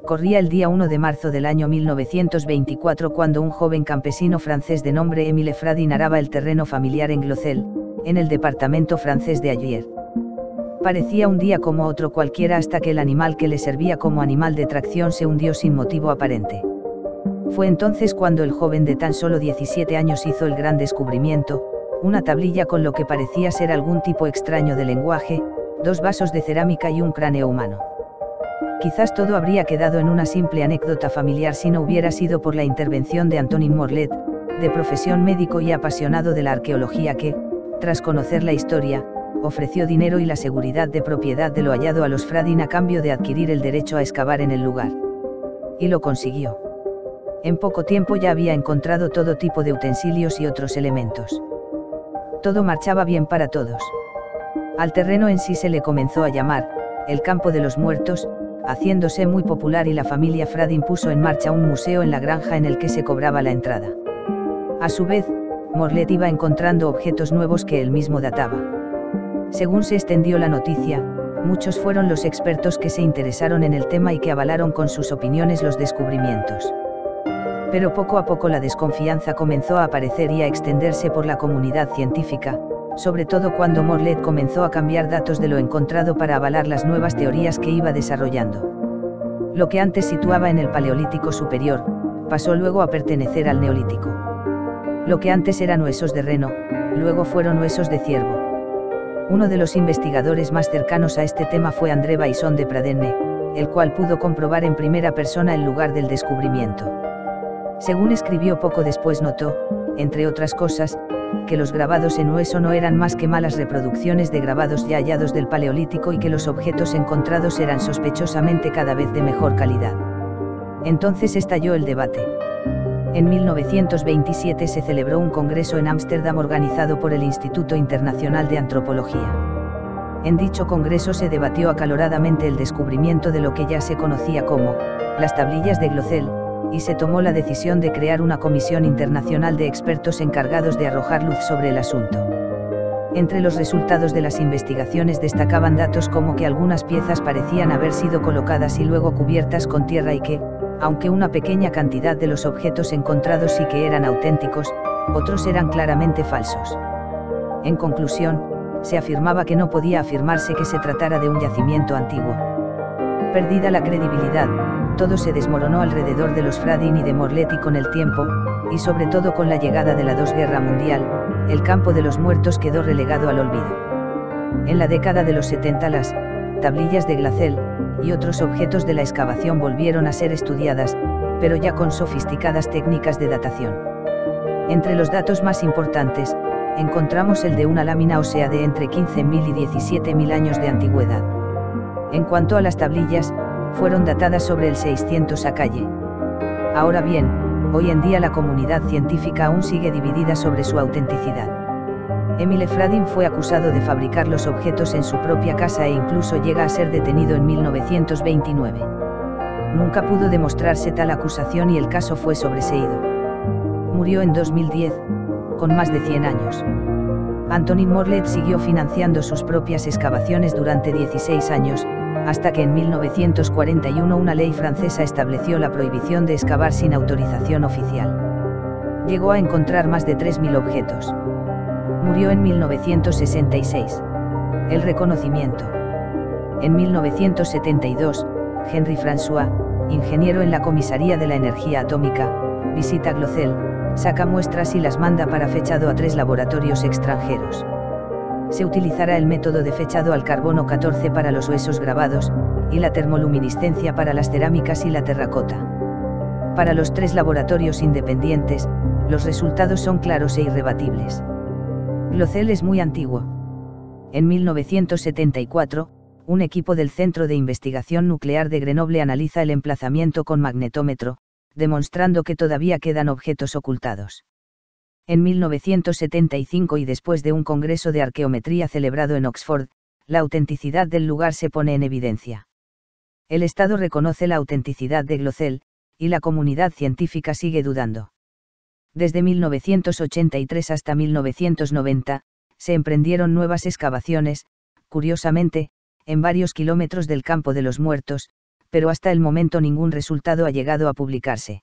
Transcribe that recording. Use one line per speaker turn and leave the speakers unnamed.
Corría el día 1 de marzo del año 1924 cuando un joven campesino francés de nombre Émile Fradin araba el terreno familiar en Glocel, en el departamento francés de Allier. Parecía un día como otro cualquiera hasta que el animal que le servía como animal de tracción se hundió sin motivo aparente. Fue entonces cuando el joven de tan solo 17 años hizo el gran descubrimiento, una tablilla con lo que parecía ser algún tipo extraño de lenguaje, 2 vasos de cerámica y un cráneo humano. Quizás todo habría quedado en una simple anécdota familiar si no hubiera sido por la intervención de Antonin Morlet, de profesión médico y apasionado de la arqueología que, tras conocer la historia, ofreció dinero y la seguridad de propiedad de lo hallado a los Fradin a cambio de adquirir el derecho a excavar en el lugar. Y lo consiguió. En poco tiempo ya había encontrado todo tipo de utensilios y otros elementos. Todo marchaba bien para todos. Al terreno en sí se le comenzó a llamar el Campo de los Muertos, haciéndose muy popular, y la familia Fradin puso en marcha un museo en la granja en el que se cobraba la entrada. A su vez, Morlet iba encontrando objetos nuevos que él mismo databa. Según se extendió la noticia, muchos fueron los expertos que se interesaron en el tema y que avalaron con sus opiniones los descubrimientos. Pero poco a poco la desconfianza comenzó a aparecer y a extenderse por la comunidad científica, sobre todo cuando Morlet comenzó a cambiar datos de lo encontrado para avalar las nuevas teorías que iba desarrollando. Lo que antes situaba en el Paleolítico superior, pasó luego a pertenecer al Neolítico. Lo que antes eran huesos de reno, luego fueron huesos de ciervo. Uno de los investigadores más cercanos a este tema fue André Baison de Pradenne, el cual pudo comprobar en primera persona el lugar del descubrimiento. Según escribió poco después, notó, entre otras cosas, que los grabados en hueso no eran más que malas reproducciones de grabados ya hallados del Paleolítico y que los objetos encontrados eran sospechosamente cada vez de mejor calidad. Entonces estalló el debate. En 1927 se celebró un congreso en Ámsterdam organizado por el Instituto Internacional de Antropología. En dicho congreso se debatió acaloradamente el descubrimiento de lo que ya se conocía como las tablillas de Glocel, y se tomó la decisión de crear una comisión internacional de expertos encargados de arrojar luz sobre el asunto. Entre los resultados de las investigaciones destacaban datos como que algunas piezas parecían haber sido colocadas y luego cubiertas con tierra y que, aunque una pequeña cantidad de los objetos encontrados sí que eran auténticos, otros eran claramente falsos. En conclusión, se afirmaba que no podía afirmarse que se tratara de un yacimiento antiguo. Perdida la credibilidad, todo se desmoronó alrededor de los Fradin y de Morlet, y con el tiempo, y sobre todo con la llegada de la II Guerra Mundial, el Campo de los Muertos quedó relegado al olvido. En la década de los 70 las tablillas de Glocel y otros objetos de la excavación volvieron a ser estudiadas, pero ya con sofisticadas técnicas de datación. Entre los datos más importantes, encontramos el de una lámina ósea de entre 15.000 y 17.000 años de antigüedad. En cuanto a las tablillas, fueron datadas sobre el 600 a. Ahora bien, hoy en día la comunidad científica aún sigue dividida sobre su autenticidad. Émile Fradin fue acusado de fabricar los objetos en su propia casa e incluso llega a ser detenido en 1929. Nunca pudo demostrarse tal acusación y el caso fue sobreseído. Murió en 2010, con más de 100 años. Antonin Morlet siguió financiando sus propias excavaciones durante 16 años, hasta que en 1941 una ley francesa estableció la prohibición de excavar sin autorización oficial. Llegó a encontrar más de 3.000 objetos. Murió en 1966. El reconocimiento. En 1972, Henri François, ingeniero en la Comisaría de la Energía Atómica, visita Glocel, saca muestras y las manda para fechado a 3 laboratorios extranjeros. Se utilizará el método de fechado al carbono 14 para los huesos grabados, y la termoluminiscencia para las cerámicas y la terracota. Para los 3 laboratorios independientes, los resultados son claros e irrebatibles. Glocel es muy antiguo. En 1974, un equipo del Centro de Investigación Nuclear de Grenoble analiza el emplazamiento con magnetómetro, demostrando que todavía quedan objetos ocultados. En 1975 y después de un congreso de arqueometría celebrado en Oxford, la autenticidad del lugar se pone en evidencia. El Estado reconoce la autenticidad de Glocel, y la comunidad científica sigue dudando. Desde 1983 hasta 1990, se emprendieron nuevas excavaciones, curiosamente, en varios kilómetros del campo de los muertos, pero hasta el momento ningún resultado ha llegado a publicarse.